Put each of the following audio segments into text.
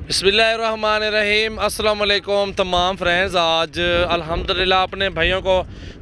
बिस्मिल्लाहिर्रहमानिर्रहीम अस्सलाम वालेकुम तमाम फ्रेंड्स। आज अल्हम्दुलिल्लाह अपने भाइयों को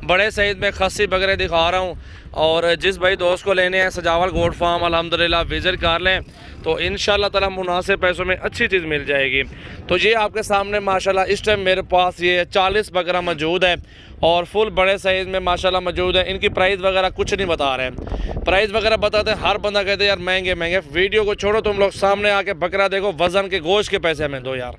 बड़े सईद में खस्सी बकरे दिखा रहा हूँ और जिस भाई दोस्त को लेने हैं सजावल गोट फार्म अल्हम्दुलिल्लाह विज़िट कर लें तो इंशाल्लाह ताला मुनासिब पैसों में अच्छी चीज़ मिल जाएगी। तो ये आपके सामने माशाल्लाह इस टाइम मेरे पास ये 40 बकरा मौजूद है और फुल बड़े साइज़ में माशाल्लाह मौजूद है। इनकी प्राइस वगैरह कुछ नहीं बता रहे हैं, प्राइस वगैरह बताते हैं हर बंदा कहते हैं यार महंगे महंगे। वीडियो को छोड़ो, तुम लोग सामने आके बकरा देखो, वज़न के गोश्त के पैसे हमें दो यार।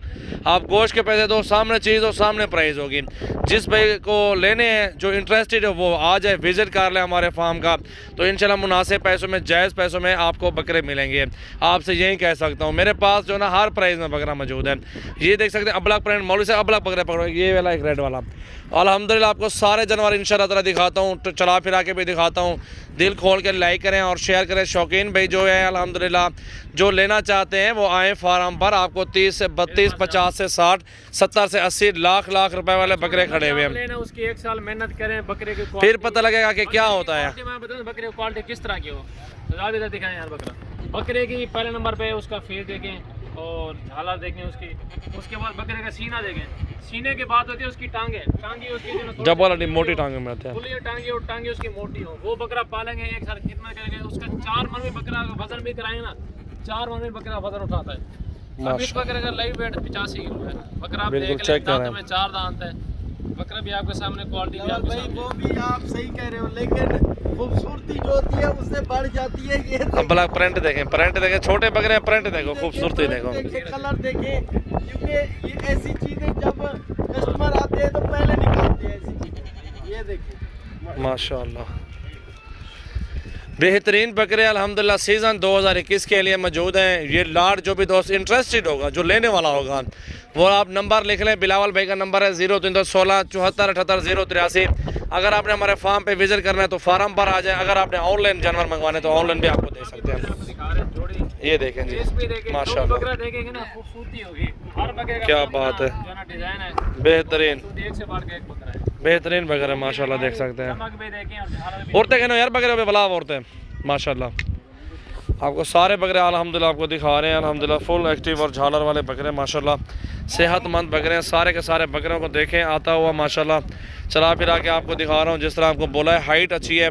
आप गोश्त के पैसे दो, सामने चीज़ हो, सामने प्राइस होगी। जिस भाई को लेने हैं जो इंटरेस्टेड है वो आ जाए, विज़िट कर ले हमारे फार्म का, तो इंशाल्लाह मुनासिब पैसों में जायज़ पैसों में आपको बकरे मिलेंगे। आपसे यही कह सकता हूँ, मेरे पास जो ना हर प्राइस में बकरा मौजूद है। ये देख सकते हैं अबलग प्रिंट, मौलवी से अबलग बकरे पकड़ो, ये वाला एक रेड वाला। अल्हम्दुलिल्लाह आपको सारे जानवर इंशाल्लाह ताला दिखाता हूँ, तो चला फिरा के भी दिखाता हूँ। दिल खोल के लाइक करें और शेयर करें। शौकीन भाई जो है अल्हम्दुलिल्लाह जो लेना चाहते हैं वो आए फार्म पर। आपको 30 से 32, 50 से 60, 70 से 80 लाख रुपए वाले बकरे खड़े हुए हैं। उसकी एक साल मेहनत करें बकरे की, फिर पता लगेगा कि क्या होता है। बकरे की क्वालिटी किस तरह की हो, तो दिखाएं यार। बकरे की पहले नंबर पे उसका फेस देखें और झालर देखें उसकी। उसके बाद बकरे का सीना देखें। सीने के बाद होती है उसकी टांगे उसकी जब वाला मोटी टांगे में आते हैं, टांगे और टांगे उसकी मोटी हो। वो बकरा पालेंगे एक साल कितना करेंगे, उसका 4 मन में बकरा वजन भी कराएंगे ना, 4 मन में बकरा वजन उठाता है। अब इस बकरे का लाइव वेट 85 किलो है। बकरा आप देख लें, दांतों में 4 दांत है। बकरा भी आपके सामने, क्वालिटी भी आपके सामने। वो भी आप सही कह रहे हो, लेकिन खूबसूरती जो होती है उससे बढ़ जाती है। ये ब्लैक प्रिंट देखें, छोटे बकरे प्रिंट देखो, खूबसूरती देखो, कलर देखें, क्योंकि ये ऐसी चीजें जब कस्टमर आते हैं तो पहले निकालते हैं ऐसी चीजें। ये देखिए माशाल्लाह बेहतरीन बकरे अल्हम्दुलिल्लाह सीज़न 2021 के लिए मौजूद हैं। ये लाट जो भी दोस्त इंटरेस्टेड होगा, जो लेने वाला होगा, वो आप नंबर लिख लें। बिलावल भाई का नंबर है 0316 74 78 083। अगर आपने हमारे फार्म पे विजिट करना है तो फार्म पर आ जाए। अगर आपने ऑनलाइन जानवर मंगवाने तो ऑनलाइन भी आपको दे सकते हैं। ये देखें जी माशाल्लाह, क्या बात है, बेहतरीन बकरे माशाल्लाह देख सकते हैं। औरतें कहना यार बकरे पे बलाव औरतें माशाल्लाह। आपको सारे बकरे अल्हम्दुलिल्लाह आपको दिखा रहे हैं। अल्हम्दुलिल्लाह फुल एक्टिव और झालर वाले बकरे माशाल्लाह, सेहतमंद बकरे हैं। सारे के सारे बकरों को देखें आता हुआ माशाल्लाह, चला फिरा के आपको दिखा रहा हूँ। जिस तरह आपको बोला है हाइट अच्छी है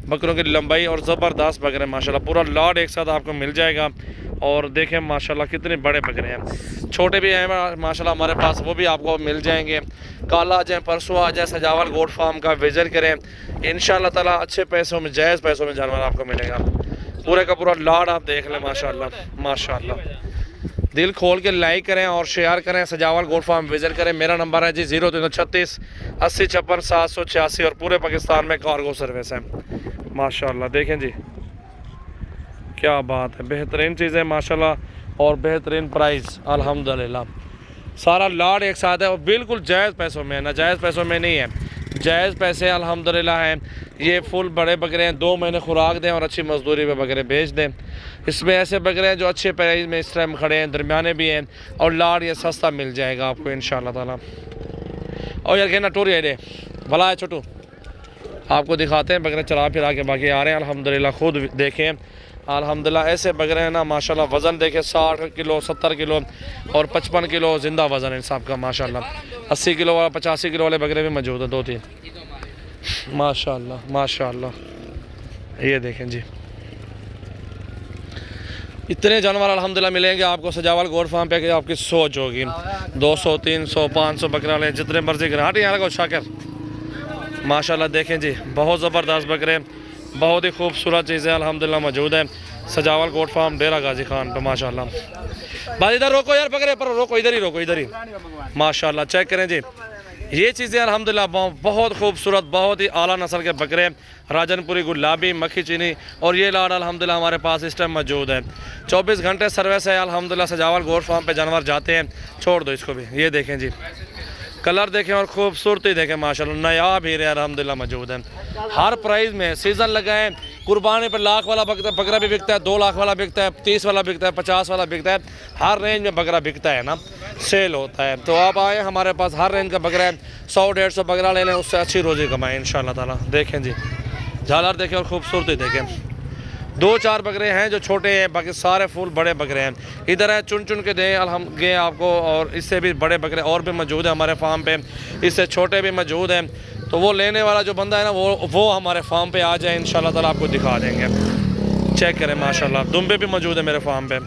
बकरों की, लंबाई और ज़बरदस्त बकरे माशाल्लाह। पूरा लॉट एक साथ आपको मिल जाएगा। और देखें माशाल्लाह कितने बड़े बकरे हैं, छोटे भी हैं माशाल्लाह हमारे पास, वो भी आपको मिल जाएंगे। कल आ जाएँ, परसों आ जाए, सजावल गोट फार्म का विजिट करें। इंशाल्लाह ताला अच्छे पैसों में, जायज़ पैसों में जानवर आपको मिलेगा। पूरे का पूरा लॉट आप देख लें माशाल्लाह माशाल्लाह। दिल खोल के लाइक करें और शेयर करें। सजावल गोट फार्म विजिट करें। मेरा नंबर है जी 0336 80 56 786 और पूरे पाकिस्तान में कार्गो सर्विस है माशाल्लाह। देखें जी क्या बात है, बेहतरीन चीज़ें माशाल्लाह और बेहतरीन प्राइस अल्हम्दुलिल्लाह। सारा लॉट एक साथ है और बिल्कुल जायज़ पैसों में है, नाजायज़ पैसों में नहीं है, जायज़ पैसे अल्हम्दुलिल्लाह हैं। ये फुल बड़े बकरे हैं, 2 महीने खुराक दें और अच्छी मजदूरी पे बकरे बेच दें। इसमें ऐसे बकरे हैं जो अच्छे प्राइस में इस टाइम खड़े हैं, दरमियाने भी हैं और लाड़ ये सस्ता मिल जाएगा आपको इंशाल्लाह ताला। और यार कहना टूर ये भला है छोटू, आपको दिखाते हैं बकरे चला फिरा के बाकी आ रहे हैं अल्हम्दुलिल्लाह। खुद देखें अल्हम्दुलिल्लाह ऐसे बकरे हैं ना माशाल्लाह। वज़न देखें 60 किलो 70 किलो और 55 किलो ज़िंदा वज़न है सबका माशाल्लाह। 80 किलो वाला 85 किलो वाले बकरे भी मौजूद हैं, 2-3 माशाल्लाह माशाल्लाह। ये देखें जी इतने जानवर अल्हम्दुलिल्लाह मिलेंगे आपको सजावल गोट फार्म पे कि आपकी सोच होगी। 200 300 500 बकरा लें, जितने मर्जी करें। हट यहाँ को शाकिर माशाल्लाह। देखें जी बहुत ज़बरदस्त बकरे, बहुत ही खूबसूरत चीज़ें अल्हम्दुलिल्लाह मौजूद है सजावल गोट फार्म डेरा गाजी खान पे माशाल्लाह। भाई इधर रोको यार, बकरे पर रोको, इधर ही रोको, इधर ही माशाल्लाह। चेक करें जी ये चीज़ें अल्हम्दुलिल्लाह बहुत खूबसूरत, बहुत ही आला नस्ल के बकरे, राजनपुरी, गुलाबी, मक्खी चीनी और ये लाड़ अल्हम्दुलिल्लाह हमारे पास इस टाइम मौजूद है। 24 घंटे सर्विस है अल्हम्दुलिल्लाह। सजावल गोट फार्म पे जानवर जाते हैं, छोड़ दो इसको भी। ये देखें जी कलर देखें और खूबसूरती देखें माशाल्लाह। नायाब हीरे अल्हम्दुलिल्लाह मौजूद हैं हर प्राइस में। सीज़न लगाएं, कुर्बानी पर लाख वाला बकरा भी बिकता है, 2 लाख वाला बिकता है, 30 वाला बिकता है, 50 वाला बिकता है। हर रेंज में बकरा बिकता है ना, सेल होता है। तो आप आए हमारे पास, हर रेंज का बकरा है। 100-150 बकरा ले लें, उससे अच्छी रोज़ी कमाएँ इंशाल्लाह ताला। देखें जी झालर देखें और खूबसूरती देखें। 2-4 बकरे हैं जो छोटे हैं, बाकी सारे फुल बड़े बकरे हैं। इधर है चुन चुन के दें गए आपको, और इससे भी बड़े बकरे और भी मौजूद है हमारे फार्म पे, इससे छोटे भी मौजूद हैं। तो वो लेने वाला जो बंदा है ना वो हमारे फार्म पे आ जाए, इंशाल्लाह ताला आपको दिखा देंगे। चेक करें माशाल्लाह, दुम्बे भी मौजूद है मेरे फार्म पे।